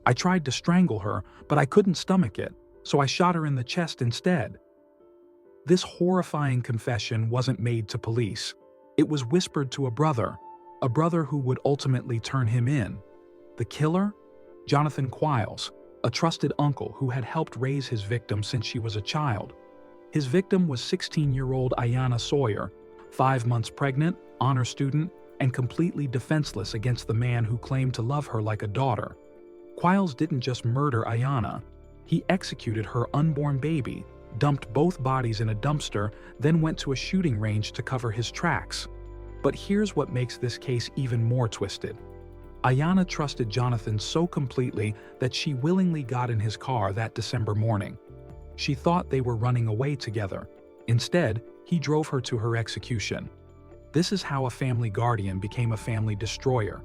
I tried to strangle her, but I couldn't stomach it, so I shot her in the chest instead. This horrifying confession wasn't made to police. It was whispered to a brother who would ultimately turn him in. The killer? Jonathan Quiles, a trusted uncle who had helped raise his victim since she was a child. His victim was 16-year-old Iyana Sawyer, 5 months pregnant, honor student, and completely defenseless against the man who claimed to love her like a daughter. Quiles didn't just murder Iyana. He executed her unborn baby, dumped both bodies in a dumpster, then went to a shooting range to cover his tracks. But here's what makes this case even more twisted. Iyana trusted Jonathan so completely that she willingly got in his car that December morning. She thought they were running away together. Instead, he drove her to her execution. This is how a family guardian became a family destroyer.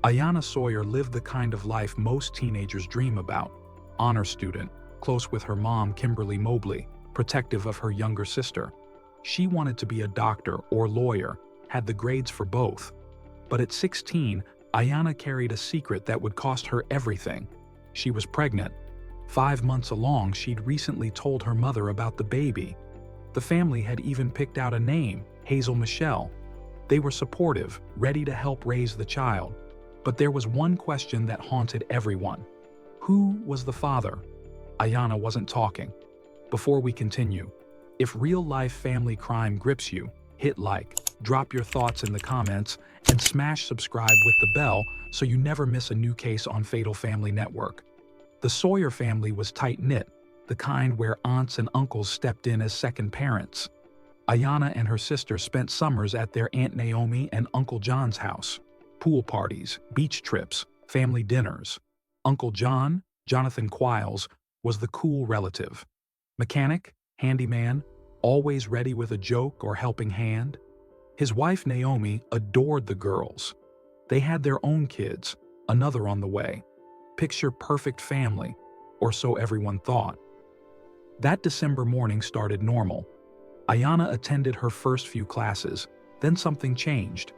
Iyana Sawyer lived the kind of life most teenagers dream about. Honor student, close with her mom, Kimberly Mobley, protective of her younger sister. She wanted to be a doctor or lawyer, had the grades for both. But at 16, Iyana carried a secret that would cost her everything. She was pregnant. 5 months along, she'd recently told her mother about the baby. The family had even picked out a name, Hazel Michelle. They were supportive, ready to help raise the child. But there was one question that haunted everyone. Who was the father? Iyana wasn't talking. Before we continue, if real-life family crime grips you, hit like, drop your thoughts in the comments, and smash subscribe with the bell so you never miss a new case on Fatal Family Network. The Sawyer family was tight-knit, the kind where aunts and uncles stepped in as second parents. Iyana and her sister spent summers at their Aunt Naomi and Uncle John's house. Pool parties, beach trips, family dinners. Uncle John, Jonathan Quiles, was the cool relative. Mechanic, handyman, always ready with a joke or helping hand. His wife Naomi adored the girls. They had their own kids, another on the way. Picture perfect family, or so everyone thought. That December morning started normal. Iyana attended her first few classes, then something changed.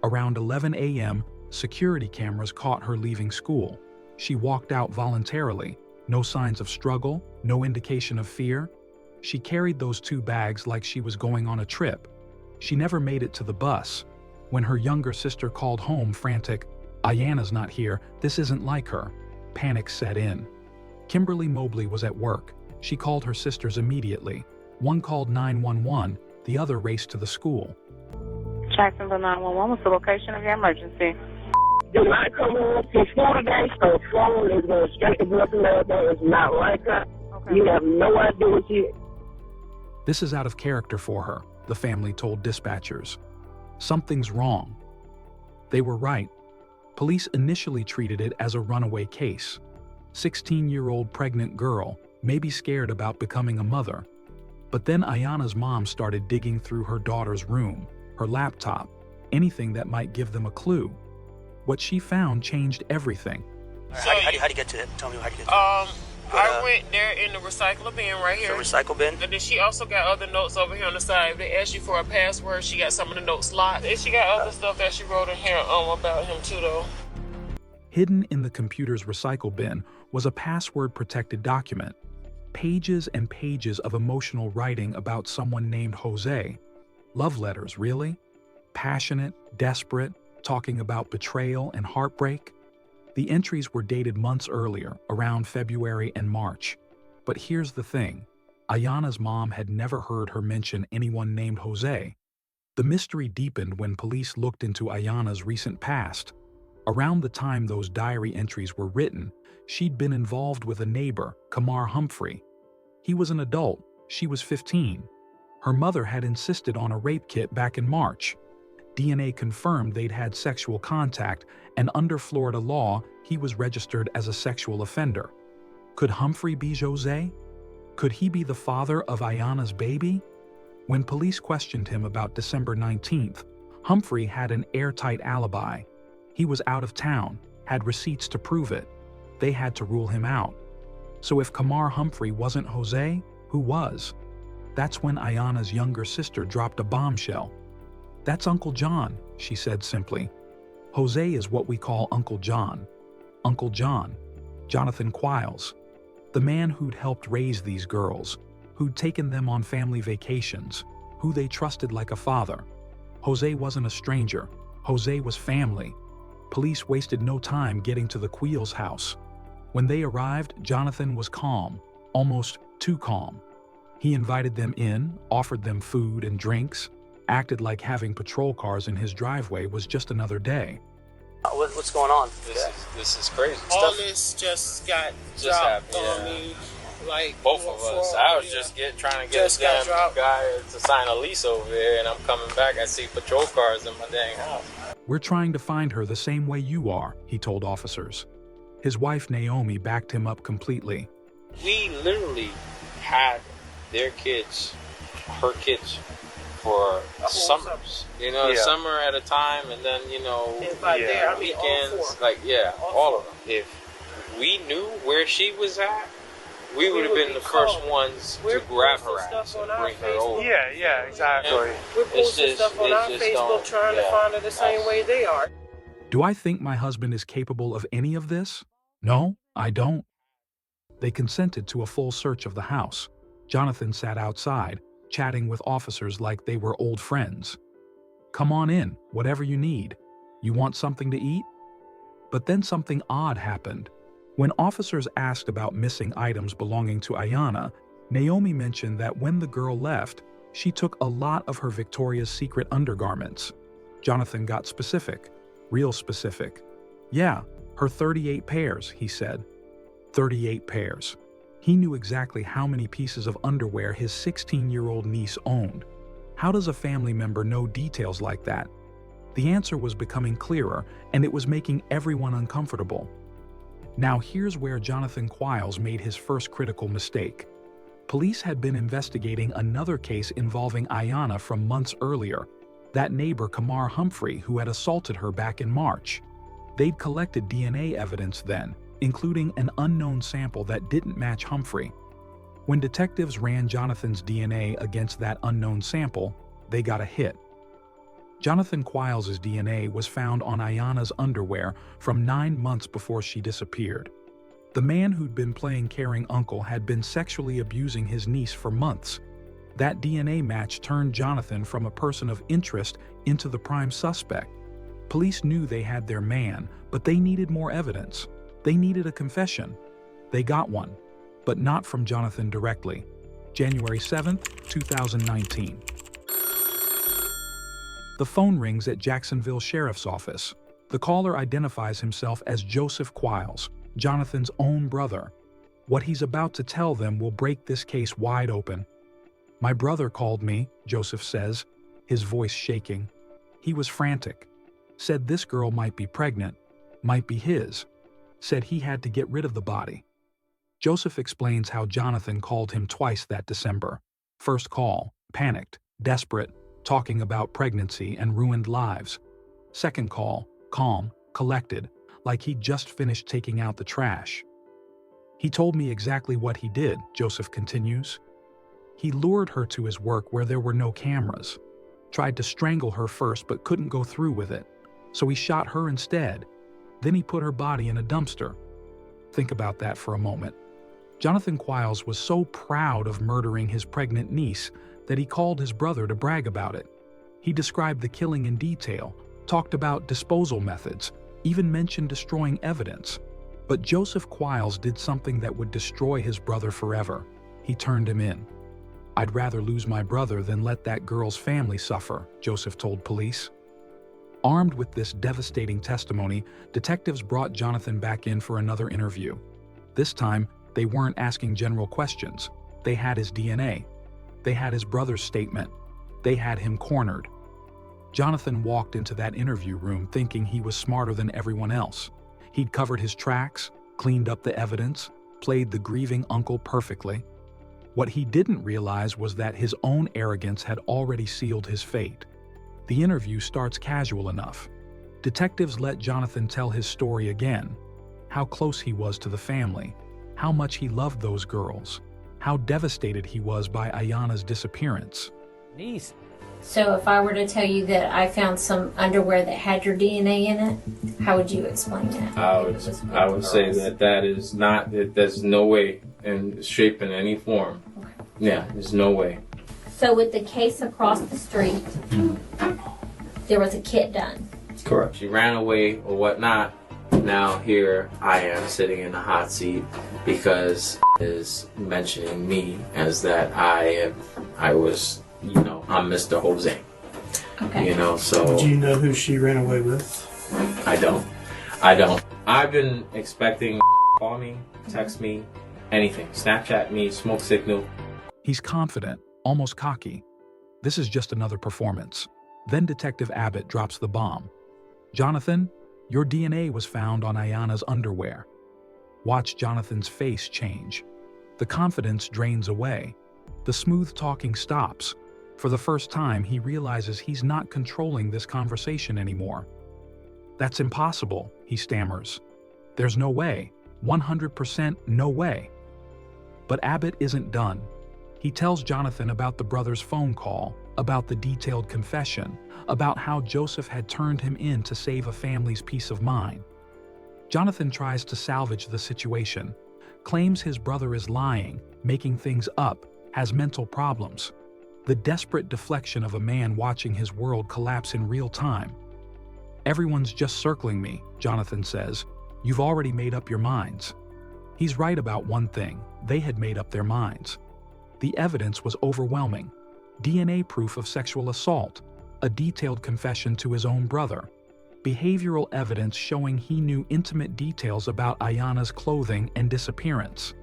Around 11 a.m., security cameras caught her leaving school. She walked out voluntarily, no signs of struggle, no indication of fear. She carried those 2 bags like she was going on a trip. She never made it to the bus. When her younger sister called home frantic, "Iyana's not here, this isn't like her," panic set in. Kimberly Mobley was at work. She called her sisters immediately. One called 911, the other raced to the school. Jacksonville 911, what's the location of your emergency? Do not come home to school today, so phone is going straight to Brooklyn. That is not like her. Okay. You have no idea what you... This is out of character for her, the family told dispatchers. Something's wrong. They were right. Police initially treated it as a runaway case. 16-year-old pregnant girl, maybe scared about becoming a mother. But then Iyana's mom started digging through her daughter's room, her laptop, anything that might give them a clue. What she found changed everything. How do you get to it? Tell me how you get to it. I went there in the recycler bin right here. The recycle bin? And then she also got other notes over here on the side. If they asked you for a password, she got some of the notes locked. And she got other stuff that she wrote in here about him too, though. Hidden in the computer's recycle bin was a password-protected document. Pages and pages of emotional writing about someone named Jose. Love letters, really? Passionate, desperate, talking about betrayal and heartbreak? The entries were dated months earlier, around February and March. But here's the thing. Iyana's mom had never heard her mention anyone named Jose. The mystery deepened when police looked into Iyana's recent past. Around the time those diary entries were written, she'd been involved with a neighbor, Kamar Humphrey. He was an adult, she was 15. Her mother had insisted on a rape kit back in March. DNA confirmed they'd had sexual contact, and under Florida law, he was registered as a sexual offender. Could Humphrey be Jose? Could he be the father of Iyana's baby? When police questioned him about December 19th, Humphrey had an airtight alibi. He was out of town, had receipts to prove it. They had to rule him out. So if Kamar Humphrey wasn't Jose, who was? That's when Iyana's younger sister dropped a bombshell. "That's Uncle John," she said simply. "Jose is what we call Uncle John." Uncle John, Jonathan Quiles, the man who'd helped raise these girls, who'd taken them on family vacations, who they trusted like a father. Jose wasn't a stranger. Jose was family. Police wasted no time getting to the Quiles house. When they arrived, Jonathan was calm, almost too calm. He invited them in, offered them food and drinks, acted like having patrol cars in his driveway was just another day. What's going on? This is crazy. All Stuff this just got just dropped happened, on yeah. me. Like both of us. I was just trying to get Just a got damn dropped. guy to sign a lease over there, and I'm coming back. I see patrol cars in my dang house. We're trying to find her the same way you are, he told officers. His wife Naomi backed him up completely. We literally had their kids, her kids, for summers. You know, Yeah. summer at a time, and then And by there, I mean all weekends. four. All of them. If we knew where she was at, we would have would been be the first called. ones We're to grab her posting ass stuff and on our bring her Facebook. over. Yeah, exactly. We're posting just- stuff on it our just Facebook don't- trying to yeah. find her the same way they are. Do I think my husband is capable of any of this? No, I don't. They consented to a full search of the house. Jonathan sat outside, chatting with officers like they were old friends. Come on in, whatever you need. You want something to eat? But then something odd happened. When officers asked about missing items belonging to Iyana, Naomi mentioned that when the girl left, she took a lot of her Victoria's Secret undergarments. Jonathan got specific, real specific. Yeah, her 38 pairs, he said. 38 pairs. He knew exactly how many pieces of underwear his 16-year-old niece owned. How does a family member know details like that? The answer was becoming clearer, and it was making everyone uncomfortable. Now here's where Jonathan Quiles made his first critical mistake. Police had been investigating another case involving Iyana from months earlier, that neighbor Kamar Humphrey who had assaulted her back in March. They'd collected DNA evidence then, including an unknown sample that didn't match Humphrey. When detectives ran Jonathan's DNA against that unknown sample, they got a hit. Jonathan Quiles' DNA was found on Iyana's underwear from 9 months before she disappeared. The man who'd been playing caring uncle had been sexually abusing his niece for months. That DNA match turned Jonathan from a person of interest into the prime suspect. Police knew they had their man, but they needed more evidence. They needed a confession. They got one, but not from Jonathan directly. January 7th, 2019. The phone rings at Jacksonville Sheriff's Office. The caller identifies himself as Joseph Quiles, Jonathan's own brother. What he's about to tell them will break this case wide open. My brother called me, Joseph says, his voice shaking. He was frantic. Said this girl might be pregnant, might be his. Said he had to get rid of the body. Joseph explains how Jonathan called him twice that December. First call, panicked, desperate, talking about pregnancy and ruined lives. Second call, calm, collected, like he'd just finished taking out the trash. He told me exactly what he did, Joseph continues. He lured her to his work where there were no cameras. Tried to strangle her first but couldn't go through with it, so he shot her instead. Then he put her body in a dumpster. Think about that for a moment. Jonathan Quiles was so proud of murdering his pregnant niece that he called his brother to brag about it. He described the killing in detail, talked about disposal methods, even mentioned destroying evidence. But Joseph Quiles did something that would destroy his brother forever. He turned him in. I'd rather lose my brother than let that girl's family suffer, Joseph told police. Armed with this devastating testimony, detectives brought Jonathan back in for another interview. This time, they weren't asking general questions. They had his DNA. They had his brother's statement. They had him cornered. Jonathan walked into that interview room thinking he was smarter than everyone else. He'd covered his tracks, cleaned up the evidence, played the grieving uncle perfectly. What he didn't realize was that his own arrogance had already sealed his fate. The interview starts casual enough. Detectives let Jonathan tell his story again. How close he was to the family. How much he loved those girls. How devastated he was by Iyana's disappearance. Niece So if I were to tell you that I found some underwear that had your DNA in it, how would you explain that? I would say that is not, there's no way in shape in any form. Yeah, there's no way. So with the case across the street, there was a kit done. Correct. She ran away or whatnot. Now here I am sitting in the hot seat because is mentioning me as that I was, I'm Mr. Jose. Okay. So. Do you know who she ran away with? I don't. I've been expecting call me, text me, anything. Snapchat me, smoke signal. He's confident, almost cocky. This is just another performance. Then Detective Abbott drops the bomb. Jonathan, your DNA was found on Iyana's underwear. Watch Jonathan's face change. The confidence drains away. The smooth talking stops. For the first time, he realizes he's not controlling this conversation anymore. That's impossible, he stammers. There's no way. 100% no way. But Abbott isn't done. He tells Jonathan about the brother's phone call, about the detailed confession, about how Joseph had turned him in to save a family's peace of mind. Jonathan tries to salvage the situation, claims his brother is lying, making things up, has mental problems. The desperate deflection of a man watching his world collapse in real time. Everyone's just circling me, Jonathan says. You've already made up your minds. He's right about one thing. They had made up their minds. The evidence was overwhelming. DNA proof of sexual assault, a detailed confession to his own brother, behavioral evidence showing he knew intimate details about Iyana's clothing and disappearance.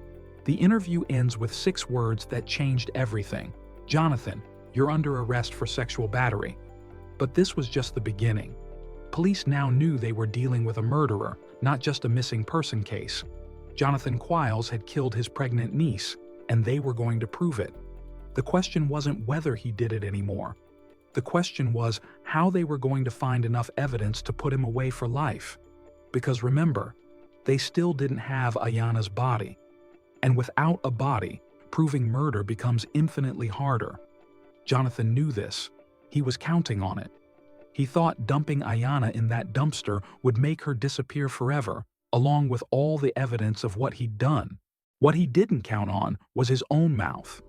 The interview ends with 6 words that changed everything. Jonathan, you're under arrest for sexual battery. But this was just the beginning. Police now knew they were dealing with a murderer, not just a missing person case. Jonathan Quiles had killed his pregnant niece, and they were going to prove it. The question wasn't whether he did it anymore. The question was how they were going to find enough evidence to put him away for life. Because remember, they still didn't have Iyana's body. And without a body, proving murder becomes infinitely harder. Jonathan knew this. He was counting on it. He thought dumping Iyana in that dumpster would make her disappear forever, along with all the evidence of what he'd done. What he didn't count on was his own mouth.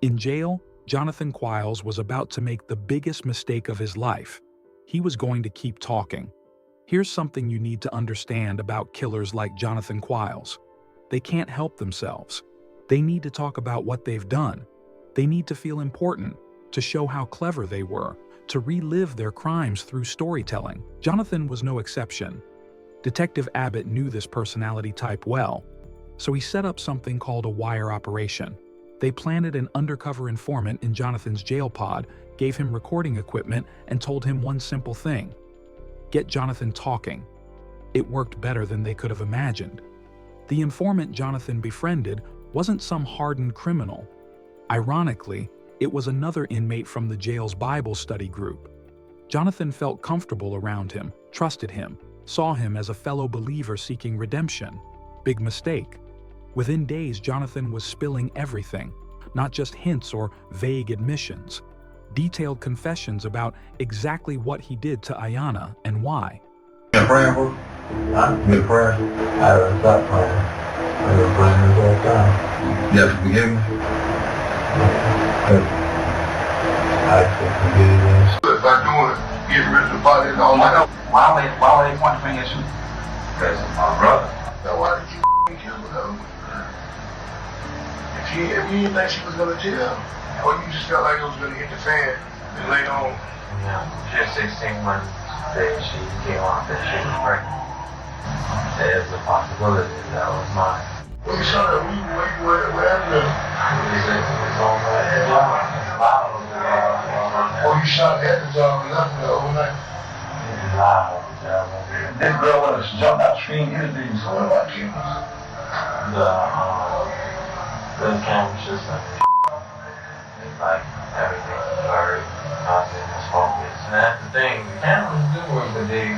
In jail, Jonathan Quiles was about to make the biggest mistake of his life. He was going to keep talking. Here's something you need to understand about killers like Jonathan Quiles. They can't help themselves. They need to talk about what they've done. They need to feel important, to show how clever they were, to relive their crimes through storytelling. Jonathan was no exception. Detective Abbott knew this personality type well, so he set up something called a wire operation. They planted an undercover informant in Jonathan's jail pod, gave him recording equipment, and told him one simple thing: get Jonathan talking. It worked better than they could have imagined. The informant Jonathan befriended wasn't some hardened criminal. Ironically, it was another inmate from the jail's Bible study group. Jonathan felt comfortable around him, trusted him, saw him as a fellow believer seeking redemption. Big mistake. Within days, Jonathan was spilling everything, not just hints or vague admissions. Detailed confessions about exactly what he did to Iyana and why. Been praying for her? Huh? Been praying? I haven't stopped praying. I've been praying this whole time. You have to forgive me? I can forgive you. If I do it, get rid of the body and all that. Why would they point the finger at you? Because of my brother. Now why did you kill her? If you didn't think she was going to jail, or you just felt like it was going to hit the fan and later on. Yeah, she was 16 when she came off and she was pregnant. There's a possibility that was mine. When you saw that, where happened? It was on the job. Oh, you shot at the job and left there overnight? This girl was jumped out screaming anything. So what about you? The camera system. It's like everything is blurry, nothing is focused. And that's the thing, the cameras do work, but they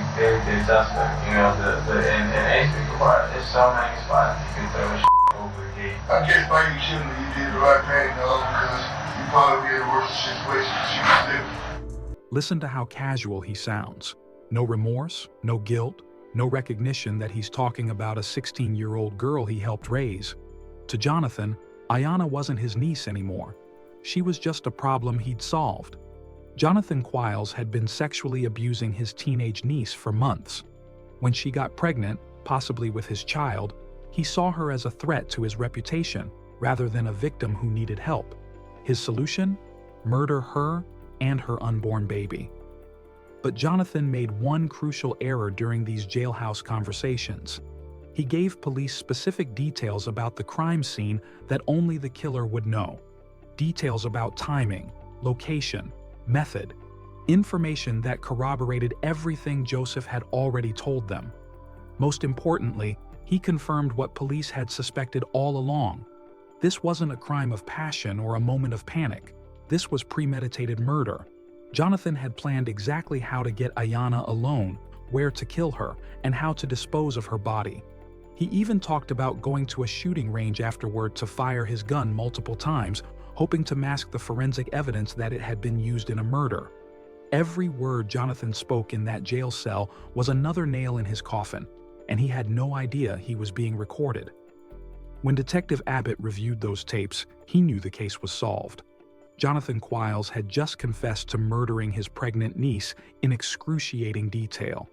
suspect. You know, in AC part, there's so many spots you can throw shit over again. I guess maybe you shouldn't have. You did the right thing, though, because you probably be in a worse situation than she was in. Listen to how casual he sounds. No remorse, no guilt, no recognition that he's talking about a 16-year-old girl he helped raise. To Jonathan, Iyana wasn't his niece anymore. She was just a problem he'd solved. Jonathan Quiles had been sexually abusing his teenage niece for months. When she got pregnant, possibly with his child, he saw her as a threat to his reputation rather than a victim who needed help. His solution? Murder her and her unborn baby. But Jonathan made one crucial error during these jailhouse conversations. He gave police specific details about the crime scene that only the killer would know. Details about timing, location, method, information that corroborated everything Joseph had already told them. Most importantly, he confirmed what police had suspected all along. This wasn't a crime of passion or a moment of panic. This was premeditated murder. Jonathan had planned exactly how to get Iyana alone, where to kill her, and how to dispose of her body. He even talked about going to a shooting range afterward to fire his gun multiple times, hoping to mask the forensic evidence that it had been used in a murder. Every word Jonathan spoke in that jail cell was another nail in his coffin, and he had no idea he was being recorded. When Detective Abbott reviewed those tapes, he knew the case was solved. Jonathan Quiles had just confessed to murdering his pregnant niece in excruciating detail.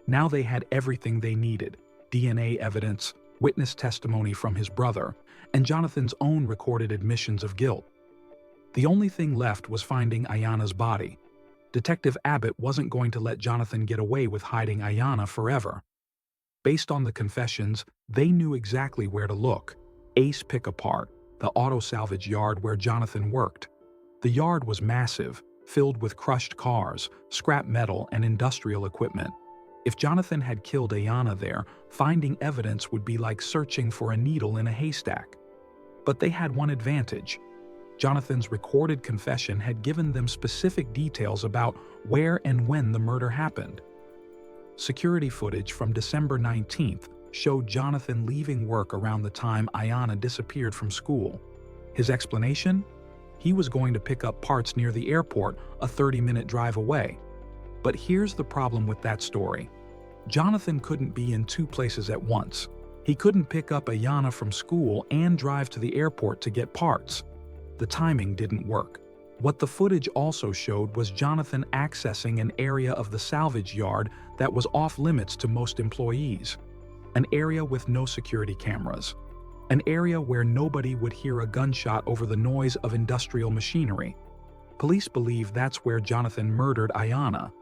Now they had everything they needed: DNA evidence, witness testimony from his brother, and Jonathan's own recorded admissions of guilt. The only thing left was finding Iyana's body. Detective Abbott wasn't going to let Jonathan get away with hiding Iyana forever. Based on the confessions, they knew exactly where to look. Ace Pick-A-Part, the auto salvage yard where Jonathan worked. The yard was massive, filled with crushed cars, scrap metal, and industrial equipment. If Jonathan had killed Iyana there, finding evidence would be like searching for a needle in a haystack. But they had one advantage. Jonathan's recorded confession had given them specific details about where and when the murder happened. Security footage from December 19th showed Jonathan leaving work around the time Iyana disappeared from school. His explanation? He was going to pick up parts near the airport, a 30-minute drive away. But here's the problem with that story. Jonathan couldn't be in two places at once. He couldn't pick up Iyana from school and drive to the airport to get parts. The timing didn't work. What the footage also showed was Jonathan accessing an area of the salvage yard that was off-limits to most employees. An area with no security cameras. An area where nobody would hear a gunshot over the noise of industrial machinery. Police believe that's where Jonathan murdered Iyana.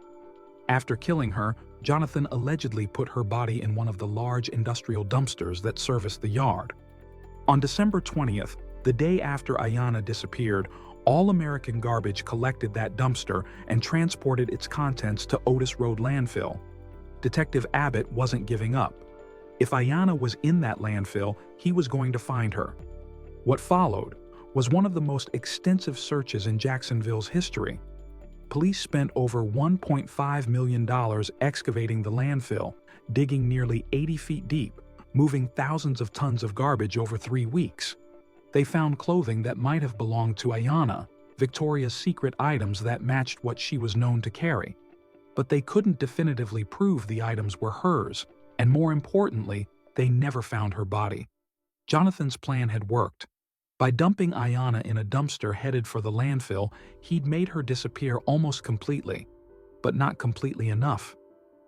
After killing her, Jonathan allegedly put her body in one of the large industrial dumpsters that serviced the yard. On December 20th, the day after Iyana disappeared, All American Garbage collected that dumpster and transported its contents to Otis Road landfill. Detective Abbott wasn't giving up. If Iyana was in that landfill, he was going to find her. What followed was one of the most extensive searches in Jacksonville's history. Police spent over $1.5 million excavating the landfill, digging nearly 80 feet deep, moving thousands of tons of garbage over 3 weeks. They found clothing that might have belonged to Iyana, Victoria's Secret items that matched what she was known to carry. But they couldn't definitively prove the items were hers, and more importantly, they never found her body. Jonathan's plan had worked. By dumping Iyana in a dumpster headed for the landfill, he'd made her disappear almost completely. But not completely enough.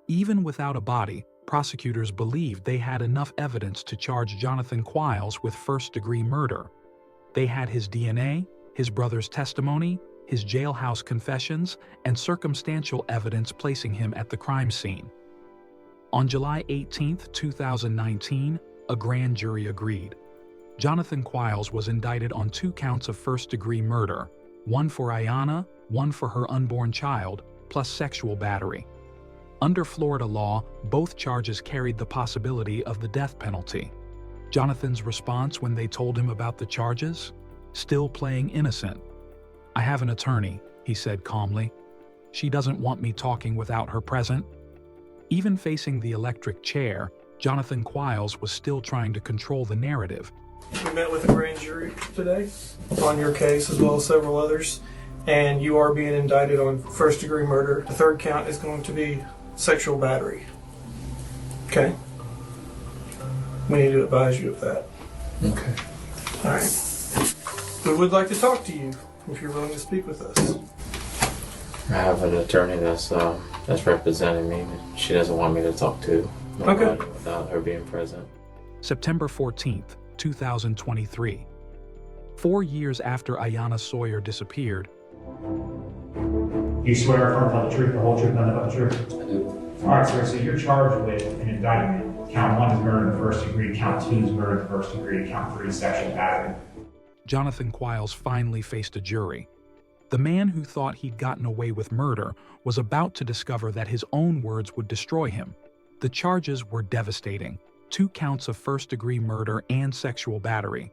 Even without a body, prosecutors believed they had enough evidence to charge Jonathan Quiles with first-degree murder. They had his DNA, his brother's testimony, his jailhouse confessions, and circumstantial evidence placing him at the crime scene. On July 18, 2019, a grand jury agreed. Jonathan Quiles was indicted on 2 counts of first-degree murder, one for Iyana, one for her unborn child, plus sexual battery. Under Florida law, both charges carried the possibility of the death penalty. Jonathan's response when they told him about the charges? Still playing innocent. "I have an attorney," he said calmly. "She doesn't want me talking without her present." Even facing the electric chair, Jonathan Quiles was still trying to control the narrative. you met with a grand jury today on your case as well as several others, and you are being indicted on first-degree murder. The third count is going to be sexual battery. Okay? We need to advise you of that. Okay. All right. We would like to talk to you if you're willing to speak with us. I have an attorney that's representing me. She doesn't want me to talk to nobody without her being present. September 14th, 2023. 4 years after Iyana Sawyer disappeared, You swear affirm to tell the truth, the whole truth, nothing but the truth? I do. All right, sir, so you're charged with an indictment. Count 1 is murder in the first degree, count 2 is murder in the first degree, count 3 is sexual battery. Jonathan Quiles finally faced a jury. The man who thought he'd gotten away with murder was about to discover that his own words would destroy him. The charges were devastating: 2 counts of first-degree murder and sexual battery.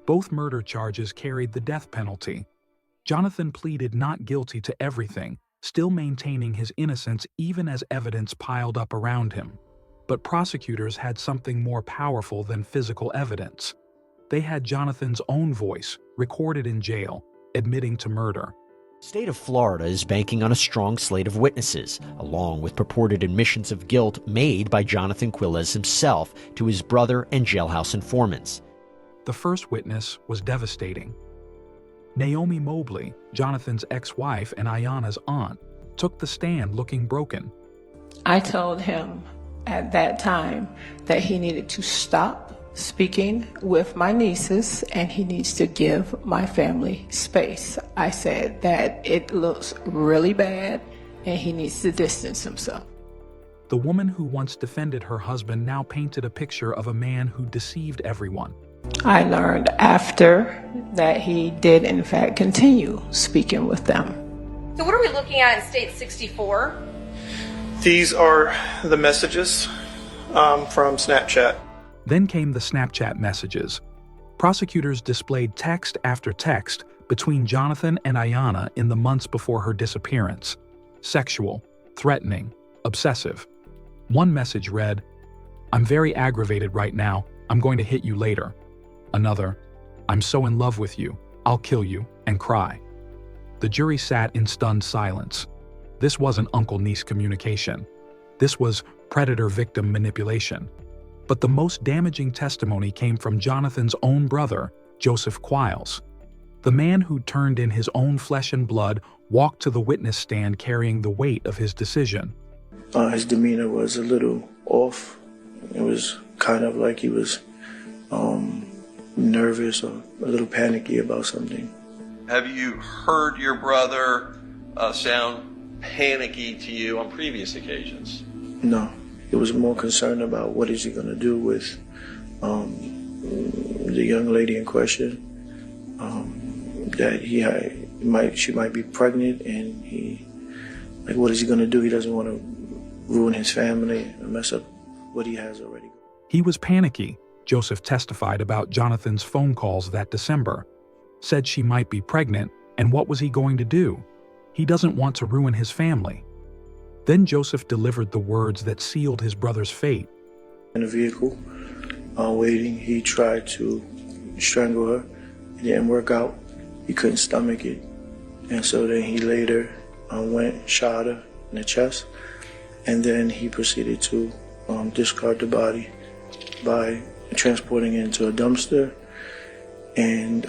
Both murder charges carried the death penalty. Jonathan pleaded not guilty to everything, still maintaining his innocence even as evidence piled up around him. But prosecutors had something more powerful than physical evidence. They had Jonathan's own voice, recorded in jail, admitting to murder. The state of Florida is banking on a strong slate of witnesses, along with purported admissions of guilt made by Jonathan Quiles himself to his brother and jailhouse informants. The first witness was devastating. Naomi Mobley, Jonathan's ex-wife and Iyana's aunt, took the stand looking broken. I told him at that time that he needed to stop speaking with my nieces and he needs to give my family space. I said that it looks really bad and he needs to distance himself. The woman who once defended her husband now painted a picture of a man who deceived everyone. I learned after that he did in fact continue speaking with them. So what are we looking at in state 64? These are the messages from Snapchat. Then came the Snapchat messages. Prosecutors displayed text after text between Jonathan and Iyana in the months before her disappearance. Sexual, threatening, obsessive. One message read, "I'm very aggravated right now. I'm going to hit you later." Another, "I'm so in love with you. I'll kill you," and cry. The jury sat in stunned silence. This wasn't uncle-niece communication. This was predator-victim manipulation. But the most damaging testimony came from Jonathan's own brother, Joseph Quiles. The man who turned in his own flesh and blood walked to the witness stand carrying the weight of his decision. His demeanor was a little off. It was kind of like he was nervous or a little panicky about something. Have you heard your brother sound panicky to you on previous occasions? No. It was more concerned about what is he going to do with the young lady in question. That she might be pregnant, and what is he going to do? He doesn't want to ruin his family and mess up what he has already. He was panicky, Joseph testified about Jonathan's phone calls that December. Said she might be pregnant, and what was he going to do? He doesn't want to ruin his family. Then Joseph delivered the words that sealed his brother's fate. In the vehicle, waiting, he tried to strangle her. It didn't work out. He couldn't stomach it. And so then he later went, shot her in the chest. And then he proceeded to discard the body by transporting it into a dumpster and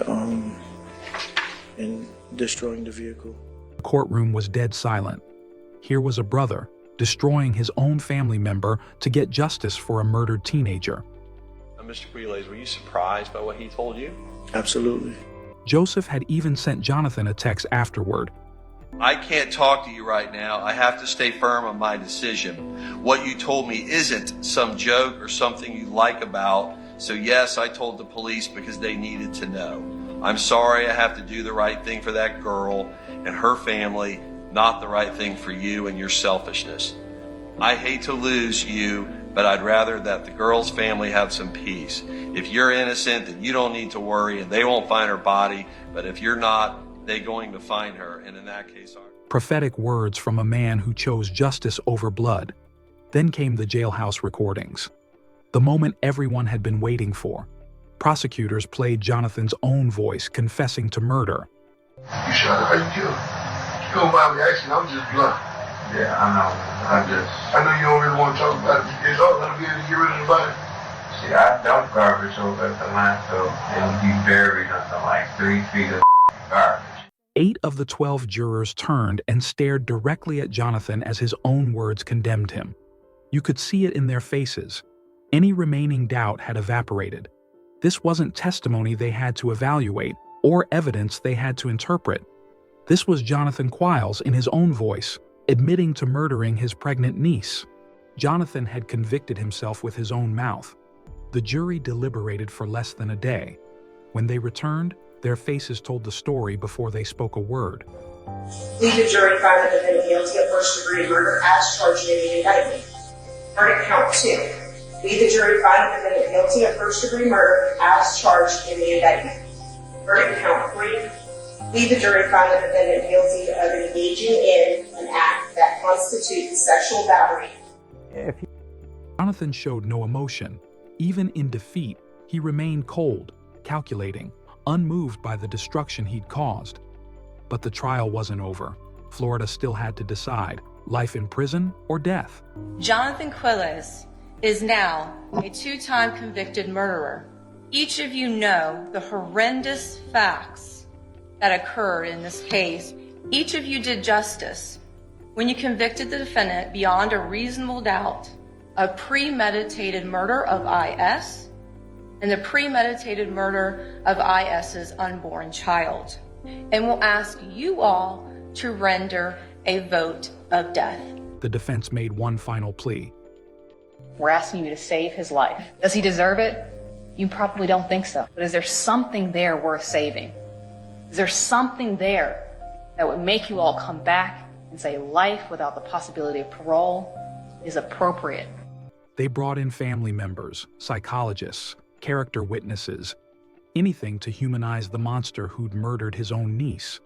destroying the vehicle. The courtroom was dead silent. Here was a brother destroying his own family member to get justice for a murdered teenager. Mr. Quiles, were you surprised by what he told you? Absolutely. Joseph had even sent Jonathan a text afterward. I can't talk to you right now. I have to stay firm on my decision. What you told me isn't some joke or something you like about. So yes, I told the police because they needed to know. I'm sorry I have to do the right thing for that girl and her family, not the right thing for you and your selfishness. I hate to lose you, but I'd rather that the girl's family have some peace. If you're innocent, then you don't need to worry and they won't find her body. But if you're not, they're going to find her. And in that case, prophetic words from a man who chose justice over blood. Then came the jailhouse recordings. The moment everyone had been waiting for. Prosecutors played Jonathan's own voice confessing to murder. You shot her, how you killed her? You don't mind me asking, I'm just blunt. Yeah, I know. I know you don't really want to talk about it. It's all going to be able to get rid of the body. See, I dump garbage over at the landfill. It'll be buried under like 3 feet of garbage. 8 of the 12 jurors turned and stared directly at Jonathan as his own words condemned him. You could see it in their faces. Any remaining doubt had evaporated. This wasn't testimony they had to evaluate or evidence they had to interpret. This was Jonathan Quiles in his own voice, admitting to murdering his pregnant niece. Jonathan had convicted himself with his own mouth. The jury deliberated for less than a day. When they returned, their faces told the story before they spoke a word. We, the jury, find the defendant guilty of first-degree murder as charged in the indictment. Verdict count 2. We, the jury, find the defendant guilty of first-degree murder as charged in the indictment. Verdict count 3. We, the jury, find the defendant guilty of engaging in an act that constitutes sexual battery. Jonathan showed no emotion. Even in defeat, he remained cold, calculating, unmoved by the destruction he'd caused. But the trial wasn't over. Florida still had to decide, life in prison or death. Jonathan Quiles is now a 2-time convicted murderer. Each of you know the horrendous facts that occurred in this case. Each of you did justice when you convicted the defendant beyond a reasonable doubt of premeditated murder of IS and the premeditated murder of IS's unborn child. And we'll ask you all to render a vote of death. The defense made one final plea. We're asking you to save his life. Does he deserve it? You probably don't think so. But is there something there worth saving? Is there something there that would make you all come back and say life without the possibility of parole is appropriate? They brought in family members, psychologists, character witnesses, anything to humanize the monster who'd murdered his own niece.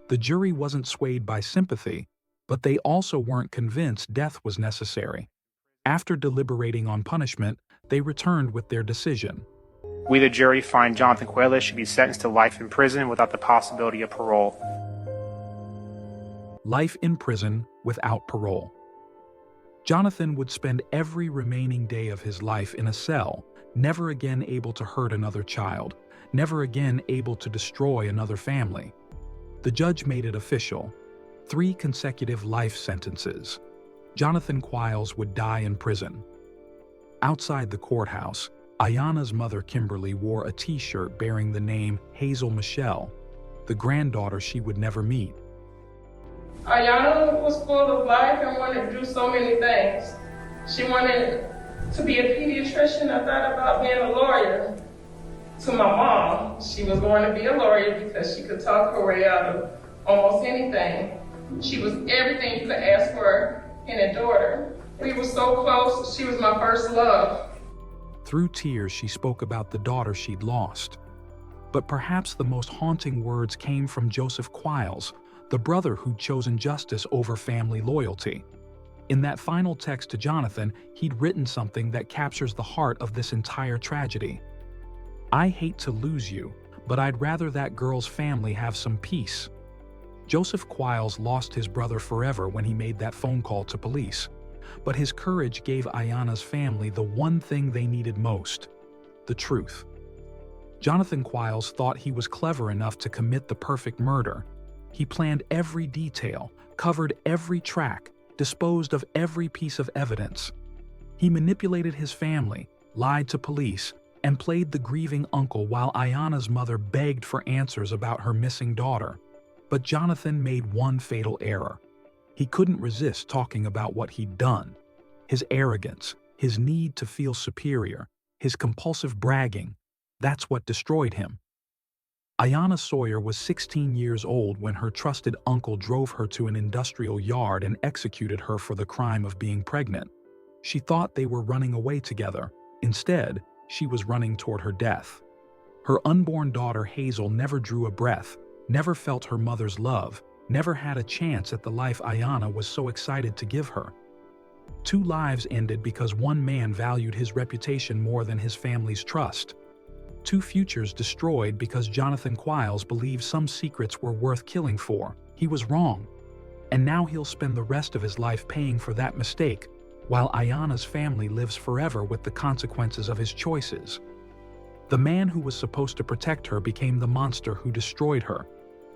The jury wasn't swayed by sympathy, but they also weren't convinced death was necessary. After deliberating on punishment, they returned with their decision. We, the jury, find Jonathan Quiles should be sentenced to life in prison without the possibility of parole. Life in prison without parole. Jonathan would spend every remaining day of his life in a cell, never again able to hurt another child, never again able to destroy another family. The judge made it official. 3 consecutive life sentences. Jonathan Quiles would die in prison. Outside the courthouse, Iyana's mother Kimberly wore a t-shirt bearing the name Hazel Michelle, the granddaughter she would never meet. Iyana was full of life and wanted to do so many things. She wanted to be a pediatrician. I thought about being a lawyer. To my mom, she was going to be a lawyer because she could talk her way out of almost anything. She was everything you could ask for in a daughter. We were so close. She was my first love. Through tears, she spoke about the daughter she'd lost. But perhaps the most haunting words came from Joseph Quiles, the brother who'd chosen justice over family loyalty. In that final text to Jonathan, he'd written something that captures the heart of this entire tragedy. I hate to lose you, but I'd rather that girl's family have some peace. Joseph Quiles lost his brother forever when he made that phone call to police. But his courage gave Iyana's family the one thing they needed most: the truth. Jonathan Quiles thought he was clever enough to commit the perfect murder. He planned every detail, covered every track, disposed of every piece of evidence. He manipulated his family, lied to police, and played the grieving uncle while Iyana's mother begged for answers about her missing daughter. But Jonathan made one fatal error. He couldn't resist talking about what he'd done. His arrogance, his need to feel superior, his compulsive bragging, that's what destroyed him. Iyana Sawyer was 16 years old when her trusted uncle drove her to an industrial yard and executed her for the crime of being pregnant. She thought they were running away together. Instead, she was running toward her death. Her unborn daughter Hazel never drew a breath, never felt her mother's love, never had a chance at the life Iyana was so excited to give her. 2 lives ended because one man valued his reputation more than his family's trust. 2 futures destroyed because Jonathan Quiles believed some secrets were worth killing for. He was wrong. And now he'll spend the rest of his life paying for that mistake, while Iyana's family lives forever with the consequences of his choices. The man who was supposed to protect her became the monster who destroyed her.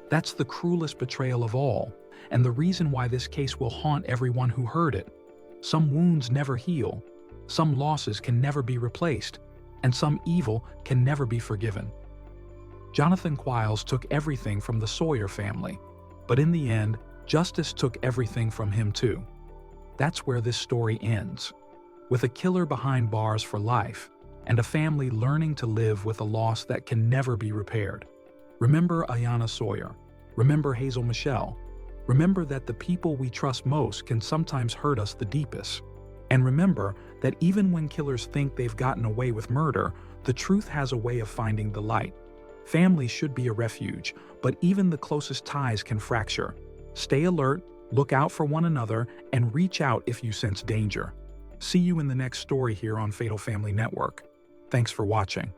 That's the cruelest betrayal of all, and the reason why this case will haunt everyone who heard it. Some wounds never heal, some losses can never be replaced, and some evil can never be forgiven. Jonathan Quiles took everything from the Sawyer family, but in the end, justice took everything from him too. That's where this story ends, with a killer behind bars for life, and a family learning to live with a loss that can never be repaired. Remember Iyana Sawyer. Remember Hazel Michelle. Remember that the people we trust most can sometimes hurt us the deepest. And remember that even when killers think they've gotten away with murder, the truth has a way of finding the light. Family should be a refuge, but even the closest ties can fracture. Stay alert, look out for one another, and reach out if you sense danger. See you in the next story here on Fatal Family Network. Thanks for watching.